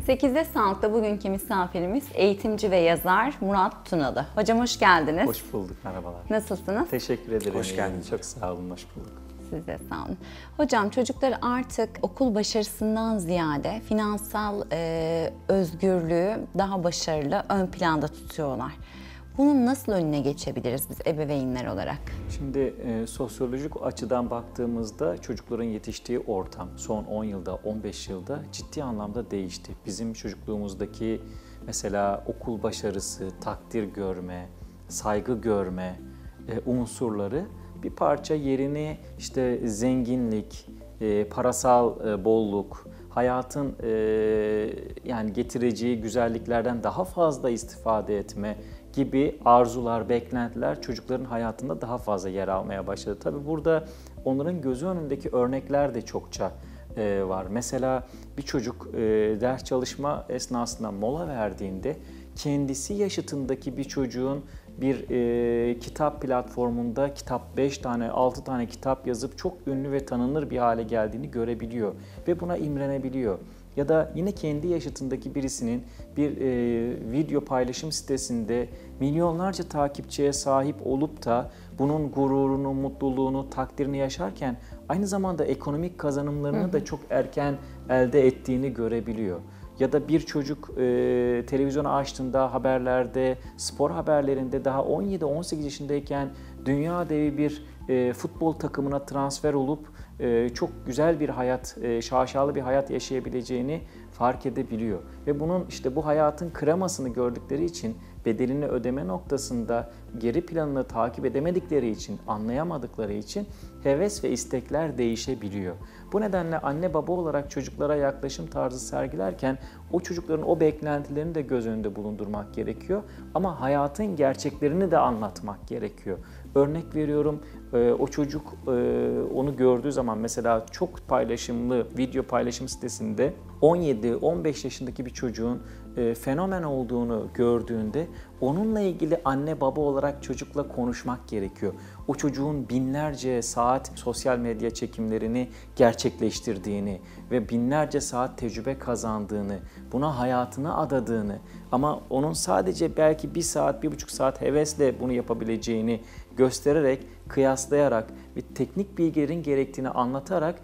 8'de Sağlık'ta bugünkü misafirimiz eğitimci ve yazar Murat Tunalı. Hocam hoş geldiniz. Hoş bulduk, merhabalar. Nasılsınız? Teşekkür ederim. Hoş geldiniz. Çok sağ olun, hoş bulduk. Siz de sağ olun. Hocam çocuklar artık okul başarısından ziyade finansal özgürlüğü daha başarılı ön planda tutuyorlar. Bunun nasıl önüne geçebiliriz biz ebeveynler olarak? Şimdi sosyolojik açıdan baktığımızda çocukların yetiştiği ortam son 10 yılda, 15 yılda ciddi anlamda değişti. Bizim çocukluğumuzdaki mesela okul başarısı, takdir görme, saygı görme unsurları bir parça yerini işte zenginlik, parasal bolluk, hayatın yani getireceği güzelliklerden daha fazla istifade etme gibi arzular, beklentiler çocukların hayatında daha fazla yer almaya başladı. Tabii burada onların gözü önündeki örnekler de çokça var. Mesela bir çocuk ders çalışma esnasında mola verdiğinde kendisi yaşıtındaki bir çocuğun bir kitap platformunda 5 tane, 6 tane kitap yazıp çok ünlü ve tanınır bir hale geldiğini görebiliyor ve buna imrenebiliyor. Ya da yine kendi yaşıtındaki birisinin bir video paylaşım sitesinde milyonlarca takipçiye sahip olup da bunun gururunu, mutluluğunu, takdirini yaşarken aynı zamanda ekonomik kazanımlarını da çok erken elde ettiğini görebiliyor. Ya da bir çocuk televizyonu açtığında haberlerde, spor haberlerinde daha 17-18 yaşındayken dünya devi bir futbol takımına transfer olup çok güzel bir hayat, şaşalı bir hayat yaşayabileceğini fark edebiliyor. Ve bunun işte bu hayatın kremasını gördükleri için bedelini ödeme noktasında geri planını takip edemedikleri için, anlayamadıkları için heves ve istekler değişebiliyor. Bu nedenle anne baba olarak çocuklara yaklaşım tarzı sergilerken o çocukların o beklentilerini de göz önünde bulundurmak gerekiyor. Ama hayatın gerçeklerini de anlatmak gerekiyor. Örnek veriyorum, o çocuk onu gördüğü zaman mesela çok paylaşımlı video paylaşım sitesinde 17-15 yaşındaki bir çocuğun fenomen olduğunu gördüğünde onunla ilgili anne baba olarak çocukla konuşmak gerekiyor. O çocuğun binlerce saat sosyal medya çekimlerini gerçekleştirdiğini ve binlerce saat tecrübe kazandığını, buna hayatını adadığını ama onun sadece belki 1 saat, 1,5 saat hevesle bunu yapabileceğini göstererek, kıyaslayarak ve teknik bilgilerin gerektiğini anlatarak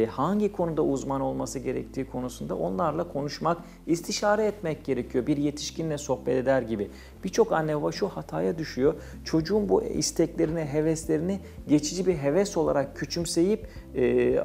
hangi konuda uzman olması gerektiği konusunda onlarla konuşmak, istişare etmek gerekiyor. Bir yetişkinle sohbet eder gibi. Birçok anne baba şu hataya düşüyor. Çocuğun bu isteklerini, heveslerini geçici bir heves olarak küçümseyip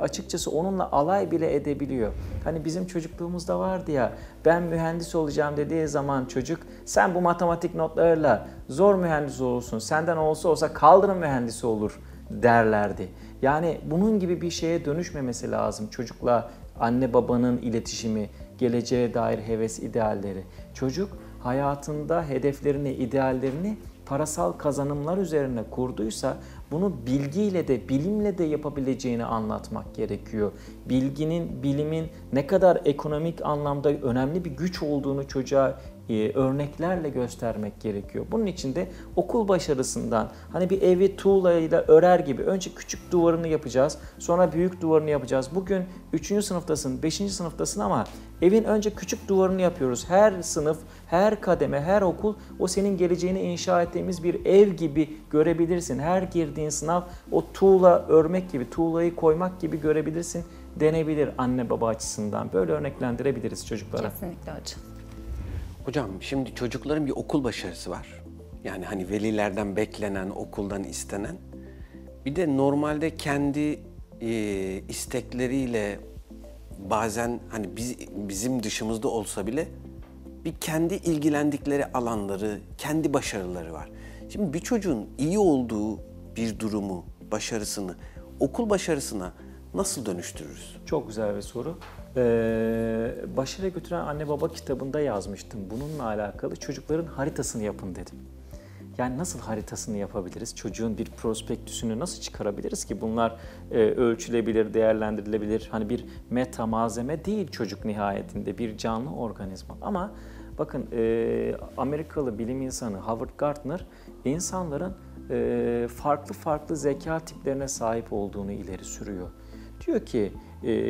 açıkçası onunla alay bile edebiliyor. Hani bizim çocukluğumuzda vardı ya, ben mühendis olacağım dediği zaman çocuk, sen bu matematik notlarıyla zor mühendis olursun, senden olsa kaldırım mühendisi olur derlerdi. Yani bunun gibi bir şeye dönüşmemesi lazım çocukla anne babanın iletişimi, geleceğe dair heves, idealleri. Çocuk hayatında hedeflerini, ideallerini parasal kazanımlar üzerine kurduysa bunu bilgiyle de, bilimle de yapabileceğini anlatmak gerekiyor. Bilginin, bilimin ne kadar ekonomik anlamda önemli bir güç olduğunu çocuğa örneklerle göstermek gerekiyor. Bunun için de okul başarısından, hani bir evi tuğlayla örer gibi önce küçük duvarını yapacağız, sonra büyük duvarını yapacağız. Bugün 3. sınıftasın, 5. sınıftasın ama evin önce küçük duvarını yapıyoruz. Her sınıf, her kademe, her okul o senin geleceğini inşa ettiğimiz bir ev gibi görebilirsin. Her girdiğin sınav o tuğla örmek gibi, tuğlayı koymak gibi görebilirsin denebilir anne baba açısından. Böyle örneklendirebiliriz çocuklara. Kesinlikle hocam. Hocam şimdi çocukların bir okul başarısı var. Yani hani velilerden beklenen, okuldan istenen. Bir de normalde kendi istekleriyle bazen hani bizim dışımızda olsa bile bir kendi ilgilendikleri alanları, kendi başarıları var. Şimdi bir çocuğun iyi olduğu bir durumu, başarısını, okul başarısına nasıl dönüştürürüz? Çok güzel bir soru. Başarıya götüren anne baba kitabında yazmıştım. Bununla alakalı çocukların haritasını yapın dedim. Yani nasıl haritasını yapabiliriz? Çocuğun bir prospektüsünü nasıl çıkarabiliriz ki? Bunlar ölçülebilir, değerlendirilebilir. Hani bir meta malzeme değil çocuk nihayetinde, bir canlı organizma. Ama bakın Amerikalı bilim insanı Howard Gardner insanların farklı farklı zeka tiplerine sahip olduğunu ileri sürüyor. Diyor ki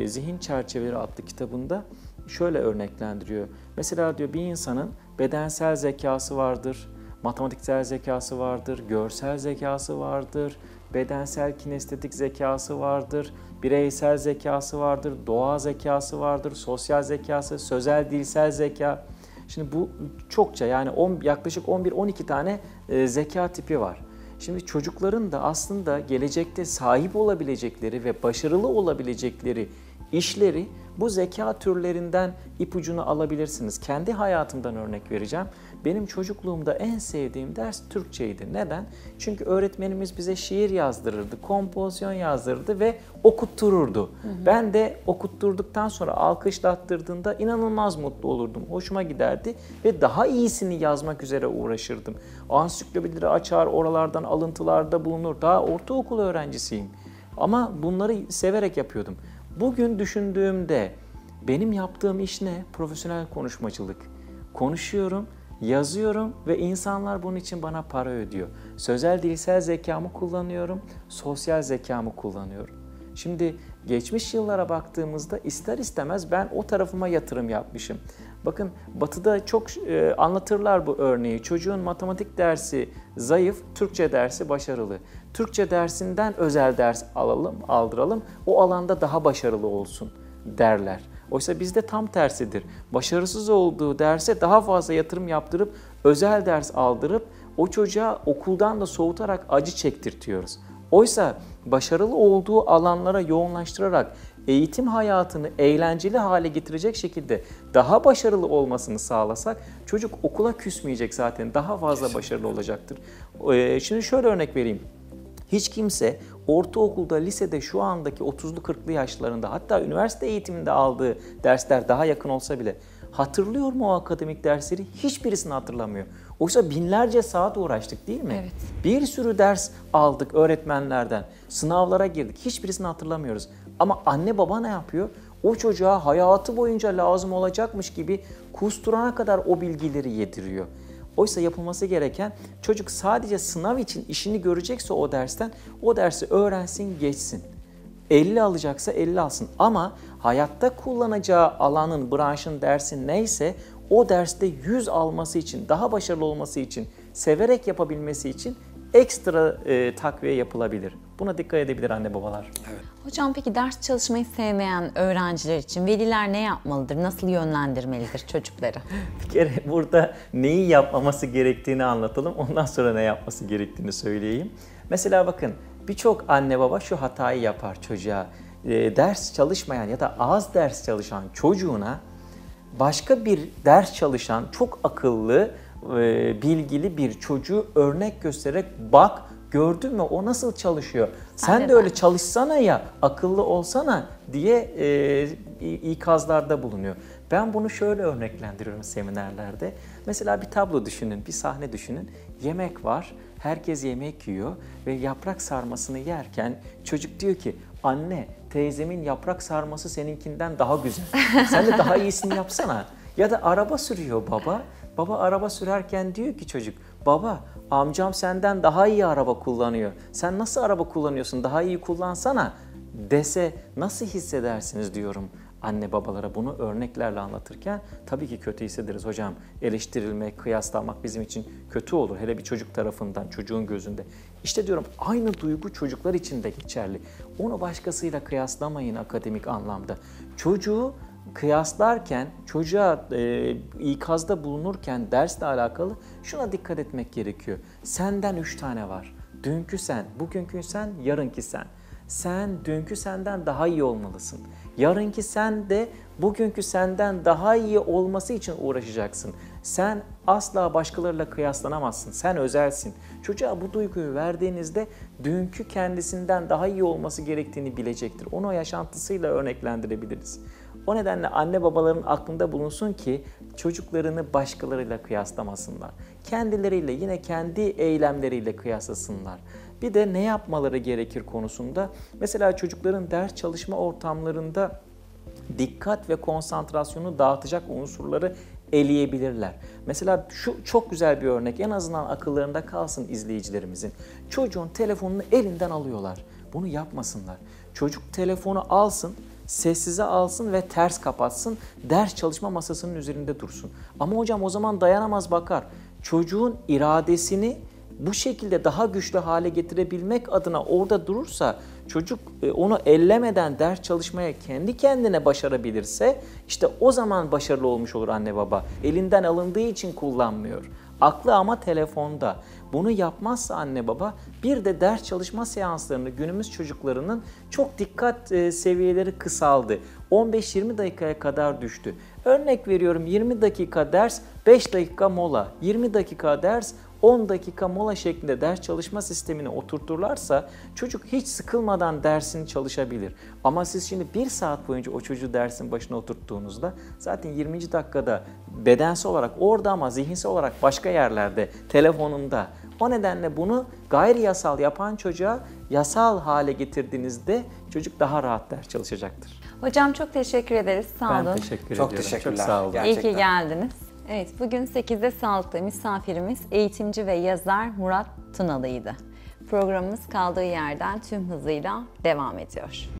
Zihin Çerçeveleri adlı kitabında şöyle örneklendiriyor. Mesela diyor bir insanın bedensel zekası vardır, matematiksel zekası vardır, görsel zekası vardır, bedensel kinestetik zekası vardır, bireysel zekası vardır, doğa zekası vardır, sosyal zekası, sözel dilsel zeka. Şimdi bu çokça, yani yaklaşık 11-12 tane zeka tipi var. Şimdi çocukların da aslında gelecekte sahip olabilecekleri ve başarılı olabilecekleri işleri bu zeka türlerinden ipucunu alabilirsiniz. Kendi hayatımdan örnek vereceğim. Benim çocukluğumda en sevdiğim ders Türkçeydi. Neden? Çünkü öğretmenimiz bize şiir yazdırırdı, kompozisyon yazdırırdı ve okuttururdu. Ben de okutturduktan sonra alkışlattırdığında inanılmaz mutlu olurdum. Hoşuma giderdi ve daha iyisini yazmak üzere uğraşırdım. Ansiklopedileri açar, oralardan alıntılarda bulunur. Daha ortaokul öğrencisiyim. Ama bunları severek yapıyordum. Bugün düşündüğümde benim yaptığım iş ne? Profesyonel konuşmacılık. Konuşuyorum, yazıyorum ve insanlar bunun için bana para ödüyor. Sözel dilsel zekamı kullanıyorum, sosyal zekamı kullanıyorum. Şimdi geçmiş yıllara baktığımızda ister istemez ben o tarafıma yatırım yapmışım. Bakın Batı'da çok anlatırlar bu örneği. Çocuğun matematik dersi zayıf, Türkçe dersi başarılı. Türkçe dersinden özel ders aldıralım, o alanda daha başarılı olsun derler. Oysa bizde tam tersidir. Başarısız olduğu derse daha fazla yatırım yaptırıp özel ders aldırıp o çocuğa okuldan da soğutarak acı çektirtiyoruz. Oysa başarılı olduğu alanlara yoğunlaştırarak eğitim hayatını eğlenceli hale getirecek şekilde daha başarılı olmasını sağlasak çocuk okula küsmeyecek, zaten daha fazla başarılı olacaktır. Şimdi şöyle örnek vereyim. Hiç kimse ortaokulda, lisede şu andaki 30'lu 40'lı yaşlarında, hatta üniversite eğitiminde aldığı dersler daha yakın olsa bile hatırlıyor mu o akademik dersleri? Hiçbirisini hatırlamıyor. Oysa binlerce saat uğraştık değil mi? Evet. Bir sürü ders aldık öğretmenlerden, sınavlara girdik. Hiçbirisini hatırlamıyoruz. Ama anne baba ne yapıyor? O çocuğa hayatı boyunca lazım olacakmış gibi kusturana kadar o bilgileri yediriyor. Oysa yapılması gereken, çocuk sadece sınav için işini görecekse o dersten, o dersi öğrensin, geçsin. 50 alacaksa 50 alsın, ama hayatta kullanacağı alanın, branşın, dersin neyse o derste 100 alması için, daha başarılı olması için, severek yapabilmesi için ekstra takviye yapılabilir. Buna dikkat edebilir anne babalar. Evet. Hocam peki ders çalışmayı sevmeyen öğrenciler için veliler ne yapmalıdır? Nasıl yönlendirmelidir çocukları? Bir kere burada neyi yapmaması gerektiğini anlatalım. Ondan sonra ne yapması gerektiğini söyleyeyim. Mesela bakın, birçok anne baba şu hatayı yapar çocuğa. Ders çalışmayan ya da az ders çalışan çocuğuna başka bir ders çalışan, çok akıllı, bilgili bir çocuğu örnek göstererek, bak gördün mü o nasıl çalışıyor, sen de öyle çalışsana ya, akıllı olsana diye ikazlarda bulunuyor. Ben bunu şöyle örneklendiriyorum seminerlerde. Mesela bir tablo düşünün, bir sahne düşünün. Yemek var, herkes yemek yiyor ve yaprak sarmasını yerken çocuk diyor ki, anne teyzemin yaprak sarması seninkinden daha güzel. Sen de daha iyisini yapsana. Ya da araba sürüyor baba. Baba araba sürerken diyor ki çocuk, baba amcam senden daha iyi araba kullanıyor. Sen nasıl araba kullanıyorsun, daha iyi kullansana dese nasıl hissedersiniz diyorum anne babalara. Bunu örneklerle anlatırken tabii ki kötü hissederiz hocam. Eleştirilmek, kıyaslanmak bizim için kötü olur. Hele bir çocuk tarafından, çocuğun gözünde. İşte diyorum, aynı duygu çocuklar için de geçerli. Onu başkasıyla kıyaslamayın akademik anlamda. Çocuğu kıyaslarken, çocuğa ikazda bulunurken dersle alakalı şuna dikkat etmek gerekiyor. Senden 3 tane var. Dünkü sen, bugünkü sen, yarınki sen. Sen dünkü senden daha iyi olmalısın. Yarınki sen de bugünkü senden daha iyi olması için uğraşacaksın. Sen asla başkalarıyla kıyaslanamazsın. Sen özelsin. Çocuğa bu duyguyu verdiğinizde dünkü kendisinden daha iyi olması gerektiğini bilecektir. Onu yaşantısıyla örneklendirebiliriz. O nedenle anne babaların aklında bulunsun ki çocuklarını başkalarıyla kıyaslamasınlar. Kendileriyle, yine kendi eylemleriyle kıyaslasınlar. Bir de ne yapmaları gerekir konusunda, mesela çocukların ders çalışma ortamlarında dikkat ve konsantrasyonu dağıtacak unsurları eleyebilirler. Mesela şu çok güzel bir örnek, en azından akıllarında kalsın izleyicilerimizin. Çocuğun telefonunu elinden alıyorlar. Bunu yapmasınlar. Çocuk telefonu alsın, sessize alsın ve ters kapatsın, ders çalışma masasının üzerinde dursun. Ama hocam o zaman dayanamaz bakar. Çocuğun iradesini bu şekilde daha güçlü hale getirebilmek adına orada durursa, çocuk onu ellemeden ders çalışmaya kendi kendine başarabilirse, işte o zaman başarılı olmuş olur anne baba. Elinden alındığı için kullanmıyor. Aklı ama telefonda. Bunu yapmazsa anne baba, bir de ders çalışma seanslarını günümüz çocuklarının çok dikkat seviyeleri kısaldı. 15-20 dakikaya kadar düştü. Örnek veriyorum, 20 dakika ders, 5 dakika mola, 20 dakika ders, 10 dakika mola şeklinde ders çalışma sistemini oturturlarsa çocuk hiç sıkılmadan dersini çalışabilir. Ama siz şimdi 1 saat boyunca o çocuğu dersin başına oturttuğunuzda zaten 20. dakikada bedensel olarak orada ama zihinsel olarak başka yerlerde, telefonunda. O nedenle bunu gayri yasal yapan çocuğa yasal hale getirdiğinizde çocuk daha rahat ders çalışacaktır. Hocam çok teşekkür ederiz. Sağ olun. Ben teşekkür Çok ediyorum. teşekkürler. Çok sağ olun. İyi ki Gerçekten. geldiniz. Evet, bugün 8'de Sağlık'ta misafirimiz eğitimci ve yazar Murat Tunalı'ydı. Programımız kaldığı yerden tüm hızıyla devam ediyor.